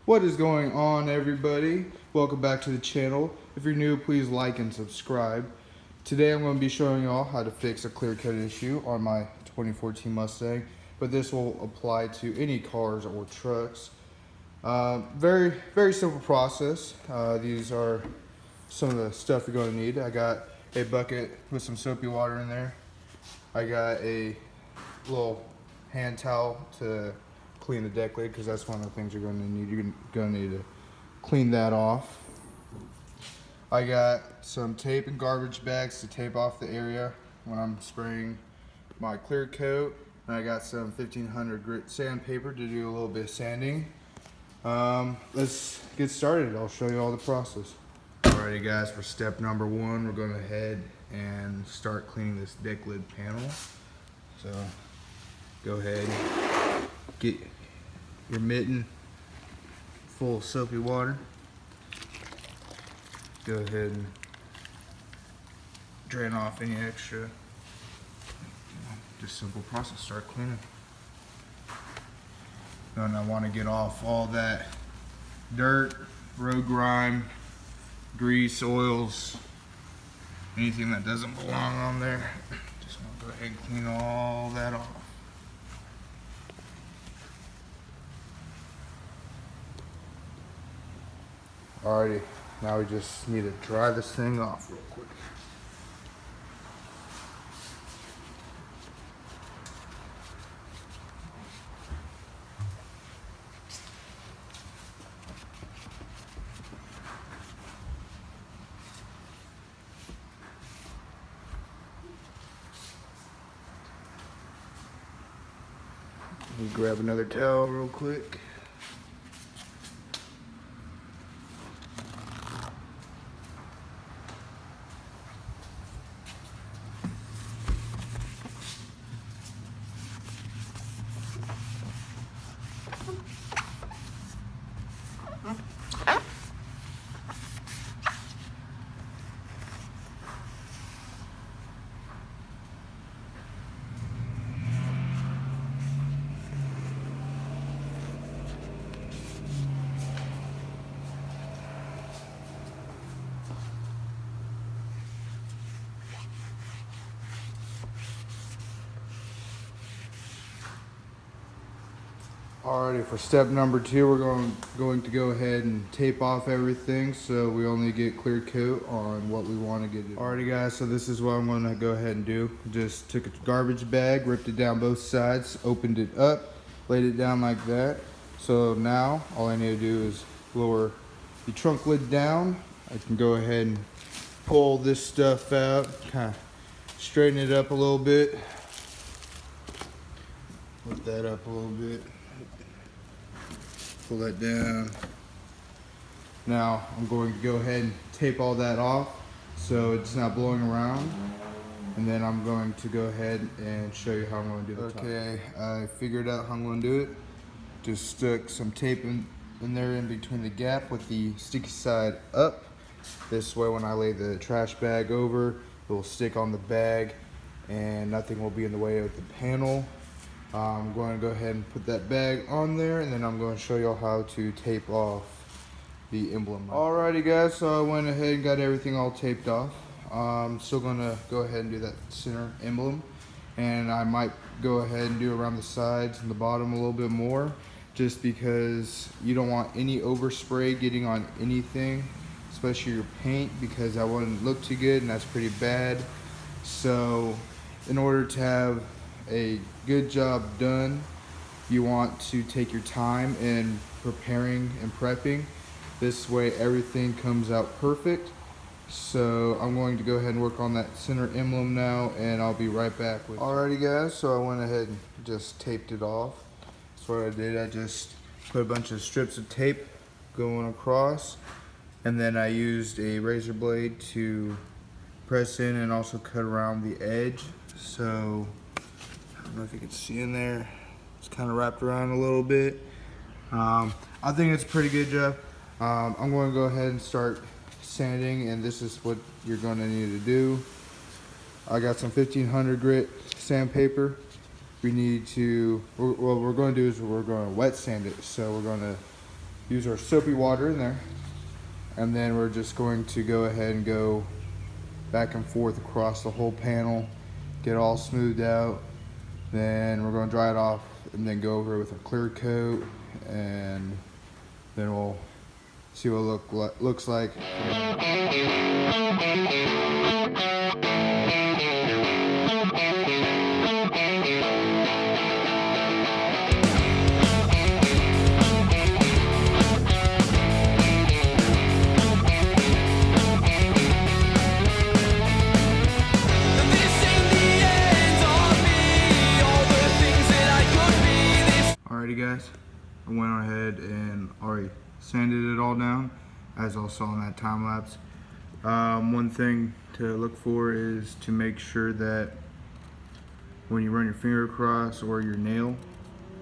What is going on, everybody? Welcome back to the channel. If you're new, please like and subscribe. Today I'm going to be showing y'all how to fix a clear coat issue on my 2014 Mustang, but this will apply to any cars or trucks. Very simple process. These are some of the stuff you're going to need. I got a bucket with some soapy water in there. I got a little hand towel to clean the deck lid, because that's one of the things you're going to need. You're going to need to clean that off. I got some tape and garbage bags to tape off the area when I'm spraying my clear coat. And I got some 1500 grit sandpaper to do a little bit of sanding. Let's get started. I'll show you all the process. Alrighty guys, for step number one, we're going to head and start cleaning this deck lid panel. So go ahead, get your mitten full of soapy water. Go ahead and drain off any extra. Just simple process, start cleaning. Then I want to get off all that dirt, road grime, grease, oils, anything that doesn't belong on there. Just want to go ahead and clean all that off. Alrighty, now we just need to dry this thing off real quick. Let me grab another towel real quick. Alrighty, for step number two, we're going to go ahead and tape off everything so we only get clear coat on what we want to get. Alrighty guys, so this is what I'm going to go ahead and do. Just took a garbage bag, ripped it down both sides, opened it up, laid it down like that. So now all I need to do is lower the trunk lid down. I can go ahead and pull this stuff out, kind of straighten it up a little bit. Lift that up a little bit. Pull that down. Now I'm going to go ahead and tape all that off so it's not blowing around, and then I'm going to go ahead and show you how I'm going to do it. Okay, I figured out how I'm going to do it. Just stuck some tape in there in between the gap with the sticky side up. This way when I lay the trash bag over, it will stick on the bag and nothing will be in the way of the panel. I'm going to go ahead and put that bag on there, and then I'm going to show y'all how to tape off the emblem. Alrighty guys, so I went ahead and got everything all taped off. I'm still going to go ahead and do that center emblem, and I might go ahead and do around the sides and the bottom a little bit more, just because you don't want any overspray getting on anything, especially your paint, because that wouldn't look too good and that's pretty bad. So in order to have a good job done, you want to take your time in preparing and prepping. This way everything comes out perfect. So I'm going to go ahead and work on that center emblem now, and I'll be right back with you. Alrighty guys, so I went ahead and just taped it off. That's what I did. I just put a bunch of strips of tape going across, and then I used a razor blade to press in and also cut around the edge. So I don't know if you can see in there, it's kind of wrapped around a little bit. I think it's a pretty good job. I'm going to go ahead and start sanding, and this is what you're going to need to do. I got some 1500 grit sandpaper. We need to, what we're going to do is we're going to wet sand it. So we're going to use our soapy water in there. And then we're just going to go ahead and go back and forth across the whole panel, get it all smoothed out. Then we're going to dry it off and then go over it with a clear coat, and then we'll see what it looks like. Alrighty guys, I went ahead and already sanded it all down, as I saw in that time lapse. One thing to look for is to make sure that when you run your finger across or your nail,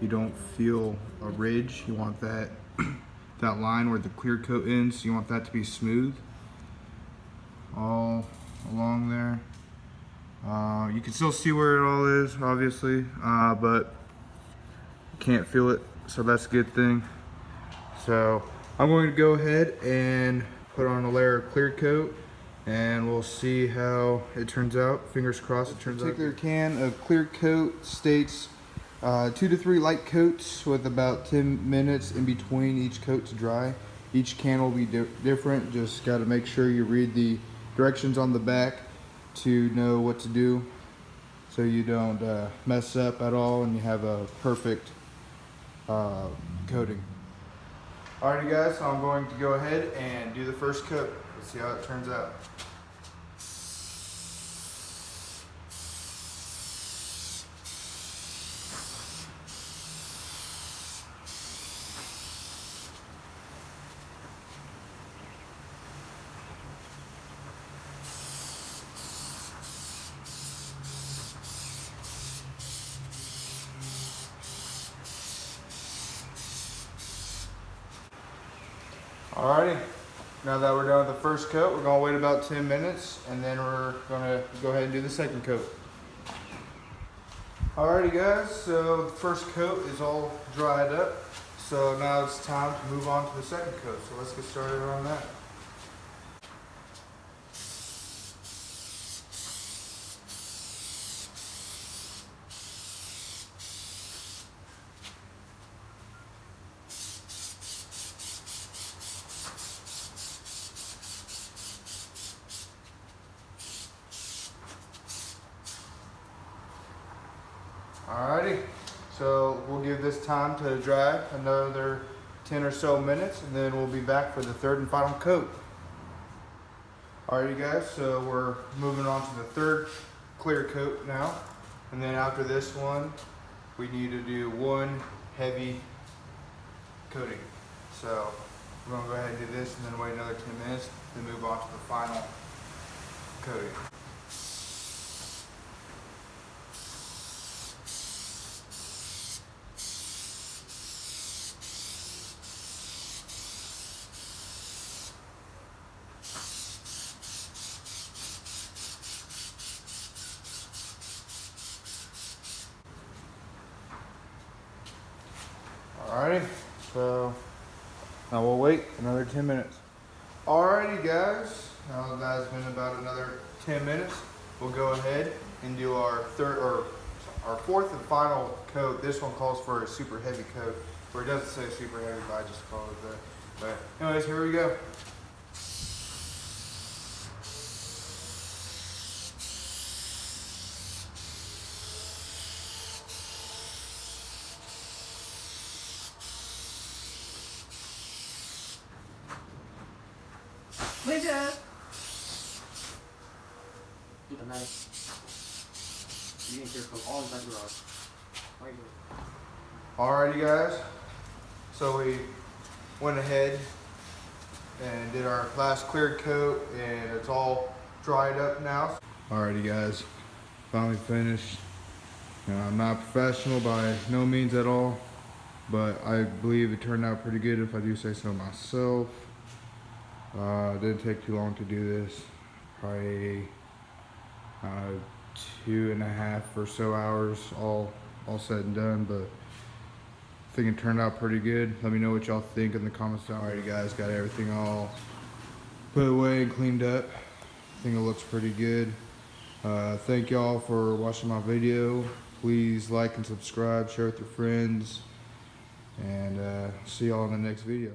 you don't feel a ridge. You want that that line where the clear coat ends, you want that to be smooth all along there. You can still see where it all is, obviously, but you can't feel it, so that's a good thing. So I'm going to go ahead and put on a layer of clear coat, and we'll see how it turns out. Fingers crossed it turns out. This particular can of clear coat states 2 to 3 light coats with about 10 minutes in between each coat to dry. Each can will be different. Just got to make sure you read the directions on the back to know what to do, so you don't mess up at all and you have a perfect coating. Alrighty guys, so I'm going to go ahead and do the first coat. Let's see how it turns out. Alrighty, now that we're done with the first coat, we're going to wait about 10 minutes and then we're going to go ahead and do the second coat. Alrighty guys, so the first coat is all dried up, so now it's time to move on to the second coat. So let's get started on that. Alrighty, so we'll give this time to dry another 10 or so minutes, and then we'll be back for the third and final coat. Alrighty guys, so we're moving on to the third clear coat now, and then after this one we need to do one heavy coating. So we're going to go ahead and do this and then wait another 10 minutes, then move on to the final coating. Alrighty, so now we'll wait another 10 minutes. Alrighty guys, now that's been about another 10 minutes. We'll go ahead and do our fourth and final coat. This one calls for a super heavy coat, or it doesn't say super heavy, but I just call it that. But anyways, here we go. Linda! Good night. You didn't care for all inside the garage. Alrighty guys, so we went ahead and did our last clear coat, and it's all dried up now. Alrighty guys, finally finished. I'm not professional by no means at all, but I believe it turned out pretty good if I do say so myself. It didn't take too long to do this, probably 2.5 or so hours all said and done, but think it turned out pretty good. Let me know what y'all think in the comments down. Alrighty guys, got everything all put away and cleaned up. I think it looks pretty good. Thank y'all for watching my video. Please like and subscribe, share with your friends, and see y'all in the next video.